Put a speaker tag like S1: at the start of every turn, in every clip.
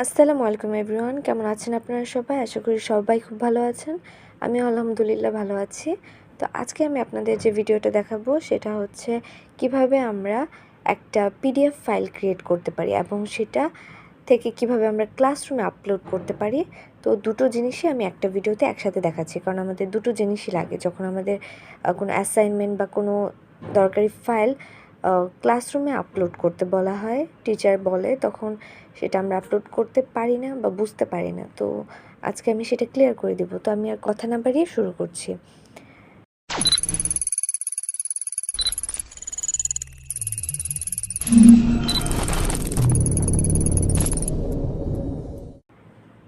S1: আসসালামু আলাইকুম এভরিওয়ান, কেমন আছেন আপনারা সবাই? আশা করি সবাই খুব ভালো আছেন। আমি আলহামদুলিল্লাহ ভালো আছি। তো আজকে আমি আপনাদের যে ভিডিওটা দেখাবো সেটা হচ্ছে কিভাবে আমরা একটা পিডিএফ ফাইল ক্রিয়েট করতে পারি এবং সেটা থেকে কিভাবে আমরা ক্লাসরুমে আপলোড করতে পারি। তো দুটো জিনিসই আমি একটা ভিডিওতে একসাথে দেখাচ্ছি, কারণ আমাদের দুটো জিনিসই লাগে যখন আমাদের কোনো অ্যাসাইনমেন্ট বা কোনো দরকারি ফাইল ক্লাসরুমে আপলোড করতে বলা হয়, টিচার বলে, তখন সেটা আমরা আপলোড করতে পারি না বা বুঝতে পারি না। তো আজকে আমি সেটা ক্লিয়ার করে দিব। তো আমি আর কথা না বাড়িয়ে শুরু করছি।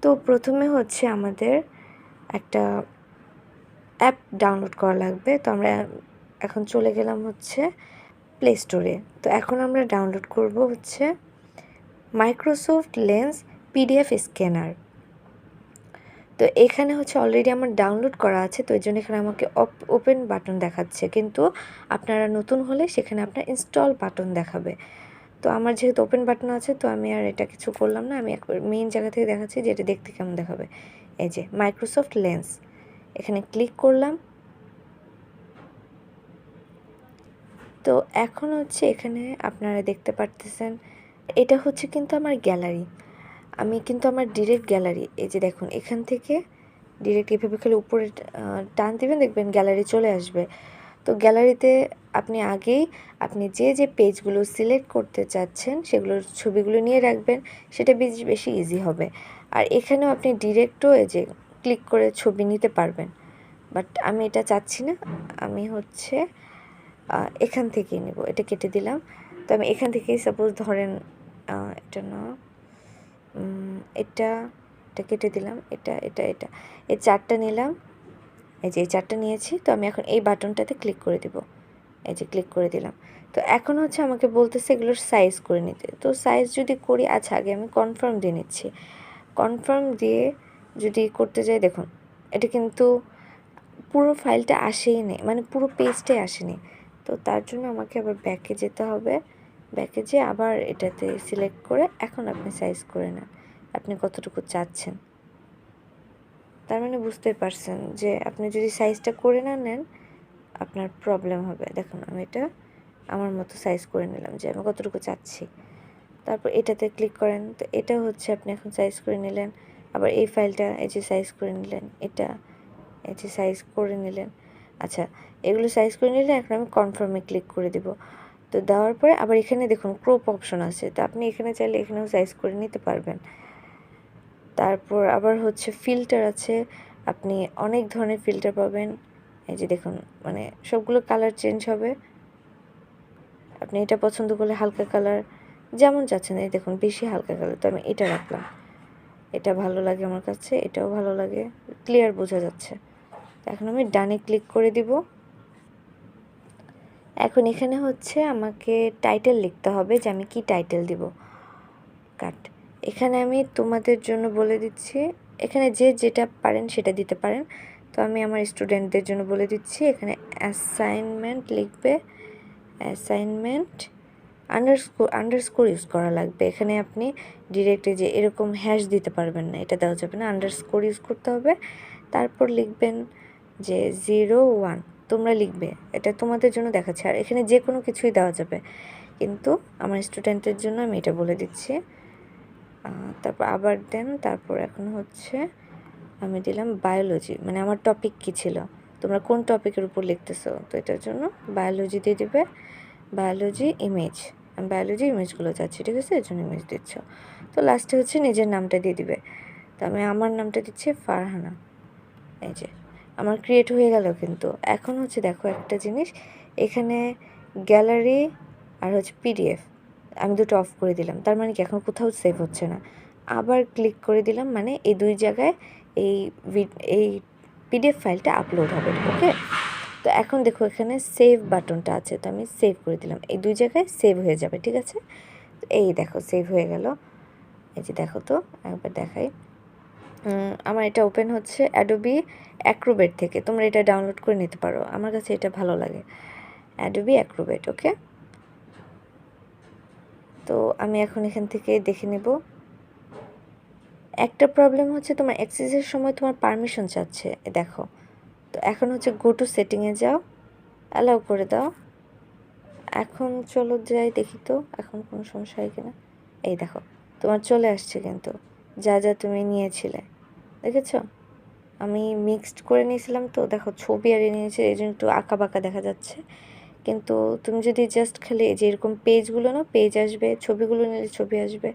S1: তো প্রথমে হচ্ছে আমাদের একটা অ্যাপ ডাউনলোড করা লাগবে। তো আমরা এখন চলে গেলাম হচ্ছে প্লে স্টোরে। তো এখন আমরা ডাউনলোড করব হচ্ছে মাইক্রোসফট লেন্স পিডিএফ স্ক্যানার। তো এখানে হচ্ছে অলরেডি আমার ডাউনলোড করা আছে, তো এই জন্য এখানে আমাকে ওপেন বাটন দেখাচ্ছে, কিন্তু আপনারা নতুন হলে সেখানে আপনার ইনস্টল বাটন দেখাবে। তো আমার যেহেতু ওপেন বাটন আছে, তো আমি আর এটা কিছু করলাম না। আমি একবার মেইন জায়গা থেকে দেখাচ্ছি যে এটা দেখতে কেমন দেখাবে। এই যে মাইক্রোসফট লেন্স, এখানে ক্লিক করলাম। তো এখন হচ্ছে এখানে আপনারা দেখতে পারতেছেন এটা হচ্ছে কিন্তু আমার গ্যালারি। আমি কিন্তু আমার ডিরেক্ট গ্যালারি, এই যে দেখুন এখান থেকে ডিরেক্ট এভাবে খালি উপরে টান দিবেন, দেখবেন গ্যালারি চলে আসবে। তো গ্যালারিতে আপনি যে পেজগুলো সিলেক্ট করতে চাচ্ছেন সেগুলোর ছবিগুলো নিয়ে রাখবেন, সেটা বেশি ইজি হবে। আর এখানেও আপনি ডিরেক্টও এই যে ক্লিক করে ছবি নিতে পারবেন, বাট আমি এটা চাচ্ছি না। আমি হচ্ছে এখান থেকেই নেব, এটা কেটে দিলাম। তো আমি এখান থেকেই সাপোজ ধরেন এটা না, এটা এটা কেটে দিলাম, এটা এই চারটা নিলাম। এই যে এই চারটা নিয়েছি। তো আমি এখন এই বাটনটাতে ক্লিক করে দিব। এই যে ক্লিক করে দিলাম। তো এখন হচ্ছে আমাকে বলতেছে এগুলোর সাইজ করে নিতে। তো সাইজ যদি করি, আচ্ছা আগে আমি কনফার্ম দিয়ে নিচ্ছি। কনফার্ম দিয়ে যদি করতে যাই, দেখুন এটা কিন্তু পুরো ফাইলটা আসেই নেই, মানে পুরো পেজটাই আসেনি। তো তার জন্য আমাকে আবার ব্যাকে যেতে হবে। ব্যাকে যেয়ে আবার এটাতে সিলেক্ট করে এখন আপনি সাইজ করে নেন আপনি কতটুকু চাচ্ছেন। তার মানে বুঝতেই পারছেন যে আপনি যদি সাইজটা করে না নেন আপনার প্রবলেম হবে। দেখুন আমি এটা আমার মতো সাইজ করে নিলাম যে আমি কতটুকু চাচ্ছি। তারপর এটাতে ক্লিক করেন। তো এটা হচ্ছে আপনি এখন সাইজ করে নিলেন। আবার এই ফাইলটা এই যে সাইজ করে নিলেন, এটা এই যে সাইজ করে নিলেন। আচ্ছা, এগুলো সাইজ করে নিলে এখন আমি কনফার্মে ক্লিক করে দেব। তো দেওয়ার পরে আবার এখানে দেখুন ক্রপ অপশন আছে, তো আপনি এখানে চাইলে এখানেও সাইজ করে নিতে পারবেন। তারপর আবার হচ্ছে ফিল্টার আছে, আপনি অনেক ধরনের ফিল্টার পাবেন। এই যে দেখুন, মানে সবগুলো কালার চেঞ্জ হবে। আপনি এটা পছন্দ করলে হালকা কালার যেমন চাচ্ছেন, এই দেখুন বেশি হালকা কালার, তো আমি এটা রাখলাম। এটা ভালো লাগে আমার কাছে, এটাও ভালো লাগে, ক্লিয়ার বোঝা যাচ্ছে। এখন আমি ডানে ক্লিক করে দিব। এখন এখানে হচ্ছে আমাকে টাইটেল লিখতে হবে যে আমি কি টাইটেল দিব। কাট, এখানে আমি তোমাদের জন্য বলে দিচ্ছি, এখানে যে যেটা পারেন সেটা দিতে পারেন। তো আমি আমার স্টুডেন্টদের জন্য বলে দিচ্ছি, এখানে অ্যাসাইনমেন্ট লিখবে। অ্যাসাইনমেন্ট আন্ডারস্কোর ইউজ করা লাগবে। এখানে আপনি ডিরেক্ট যে এরকম হ্যাশ দিতে পারবেন না, এটা দেওয়া যাবে না, আন্ডারস্কোর ইউজ করতে হবে। তারপর লিখবেন যে 01 তোমরা লিখবে, এটা তোমাদের জন্য দেখাচ্ছে। আর এখানে যে কোনো কিছুই দেওয়া যাবে, কিন্তু আমার স্টুডেন্টের জন্য আমি এটা বলে দিচ্ছি। তারপর আবার দেন। তারপর এখন হচ্ছে আমি দিলাম বায়োলজি, মানে আমার টপিক কী ছিল, তোমরা কোন টপিকের উপর লিখতেছো, তো এটার জন্য বায়োলজি দিয়ে দিবে। বায়োলজি ইমেজ, আমি বায়োলজি ইমেজগুলো চাচ্ছি, ঠিক আছে, এর জন্য ইমেজ দিচ্ছ। তো লাস্টে হচ্ছে নিজের নামটা দিয়ে দিবে। তো আমি আমার নামটা দিচ্ছি ফারহানা। এই যে আমার ক্রিয়েট হয়ে গেল। কিন্তু এখন হচ্ছে দেখো একটা জিনিস, এখানে গ্যালারি আর হচ্ছে পিডিএফ আমি দুটো অফ করে দিলাম, তার মানে কি এখন কোথাও সেভ হচ্ছে না। আবার ক্লিক করে দিলাম, মানে এই দুই জায়গায় এই এই পিডিএফ ফাইলটা আপলোড হবে। ওকে, তো এখন দেখো এখানে সেভ বাটনটা আছে, তো আমি সেভ করে দিলাম, এই দুই জায়গায় সেভ হয়ে যাবে, ঠিক আছে। তো এই দেখো সেভ হয়ে গেল। এই যে দেখো, তো একবার দেখাই, আমার এটা ওপেন হচ্ছে অ্যাডোবি অ্যাক্রোবেট থেকে, তোমরা এটা ডাউনলোড করে নিতে পারো, আমার কাছে এটা ভালো লাগে, অ্যাডোবি অ্যাক্রোবেট। ওকে, তো আমি এখন এখান থেকে দেখে নেব একটা প্রবলেম হচ্ছে তোমার অ্যাক্সেসের সময় তোমার পারমিশন চাচ্ছে, দেখো। তো এখন হচ্ছে গো টু সেটিংয়ে যাও, অ্যালাউ করে দাও। এখন চলো যাই দেখি তো এখন কোনো সমস্যা হয় কিনা। এই দেখো তোমার চলে আসছে কিন্তু যা যা তুমি নিয়েছিলে, দেখেছো? আমি মিক্সড করে নিয়েছিলাম, তো দেখো ছবি আর নিয়েছি, এই জন্য একটু আঁকা বাঁকা দেখা যাচ্ছে। কিন্তু তুমি যদি জাস্ট খালি যে এরকম পেজগুলো না, পেজ আসবে, ছবিগুলো নিলে ছবি আসবে,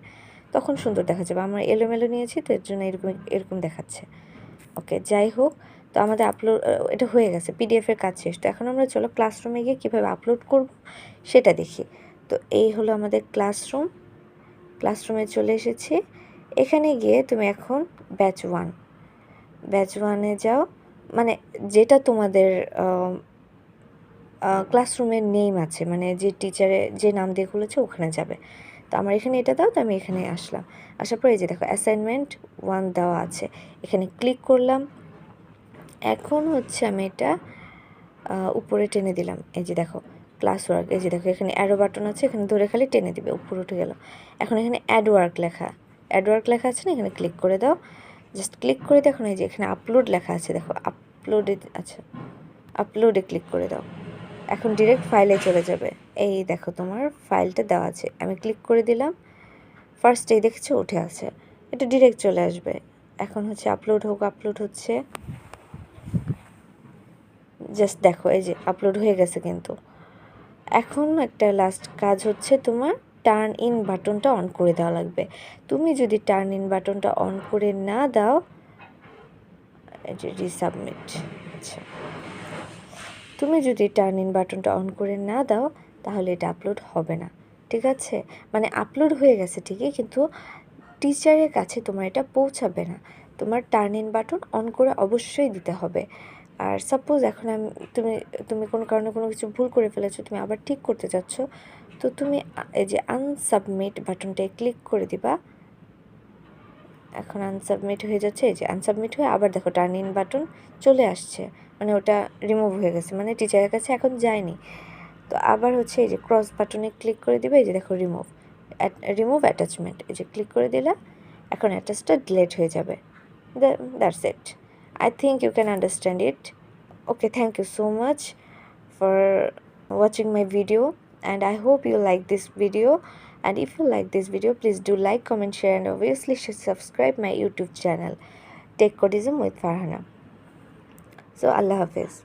S1: তখন সুন্দর দেখা যাবে। আমরা এলোমেলো নিয়েছি তো এর জন্য এরকম এরকম দেখাচ্ছে। ওকে, যাই হোক, তো আমাদের আপলোড এটা হয়ে গেছে, পিডিএফের কাজ শেষ। তো এখন আমরা চলো ক্লাসরুমে গিয়ে কীভাবে আপলোড করব সেটা দেখি। তো এই হলো আমাদের ক্লাসরুম। ক্লাসরুমে চলে এসেছি। এখানে গিয়ে তুমি এখন ব্যাচ ওয়ানে যাও, মানে যেটা তোমাদের ক্লাসরুমের নেম আছে, মানে যে টিচারের যে নাম দিয়ে খুলেছে ওখানে যাবে। তো আমার এখানে এটা দাও, তো আমি এখানে আসলাম। আসার পরে এই যে দেখো অ্যাসাইনমেন্ট 1 দেওয়া আছে, এখানে ক্লিক করলাম। এখন হচ্ছে আমি এটা উপরে টেনে দিলাম। এই যে দেখো ক্লাস ওয়ার্ক, এই যে দেখো এখানে অ্যারো বাটন আছে, এখানে ধরে খালি টেনে দিবে, উপরে উঠে গেল। এখন এখানে অ্যাড ওয়ার্ক লেখা আছে না, এখানে ক্লিক করে দাও। জাস্ট ক্লিক করে দেখো না, এই যে এখানে আপলোড লেখা আছে, দেখো আপলোডে, আচ্ছা আপলোডে ক্লিক করে দাও। এখন ডিরেক্ট ফাইলে চলে যাবে। এই দেখো তোমার ফাইলটা দেওয়া আছে, আমি ক্লিক করে দিলাম। ফার্স্টেই দেখছো উঠে আছে, এটা ডিরেক্ট চলে আসবে। এখন হচ্ছে আপলোড হচ্ছে, জাস্ট দেখো এই যে আপলোড হয়ে গেছে কিন্তু। এখন একটা লাস্ট কাজ হচ্ছে তোমার টার্ন ইন বাটনটা অন করে দেওয়া লাগবে। তুমি যদি টার্ন ইন বাটনটা অন করে না দাও, এই যে রিসাবমিট, আচ্ছা, তুমি যদি টার্ন ইন বাটনটা অন করে না দাও তাহলে এটা আপলোড হবে না, ঠিক আছে? মানে আপলোড হয়ে গেছে ঠিকই, কিন্তু টিচারের কাছে তোমার এটা পৌঁছাবে না। তোমার টার্ন ইন বাটন অন করে অবশ্যই দিতে হবে। আর সাপোজ এখন তুমি কোনো কারণে কোনো কিছু ভুল করে ফেলেছো, তুমি আবার ঠিক করতে চাচ্ছ, তো তুমি এই যে আনসাবমিট বাটনটায় ক্লিক করে দিবা। এখন আনসাবমিট হয়ে যাচ্ছে, এই যে আনসাবমিট হয়ে আবার দেখো টার্ন ইন বাটন চলে আসছে, মানে ওটা রিমুভ হয়ে গেছে, মানে টিচারের কাছে এখন যায়নি। তো আবার হচ্ছে এই যে ক্রস বাটনে ক্লিক করে দিবে, এই যে দেখো রিমুভ অ্যাটাচমেন্ট, এই যে ক্লিক করে দিলে এখন অ্যাটাচটা ডিলিট হয়ে যাবে। That's it. I think you can understand it. Okay, thank you so much for watching my video, and I hope you like this video. And if you like this video, please do like, comment, share, and obviously subscribe my YouTube channel, Take Codism with Farhana. So Allah Hafiz.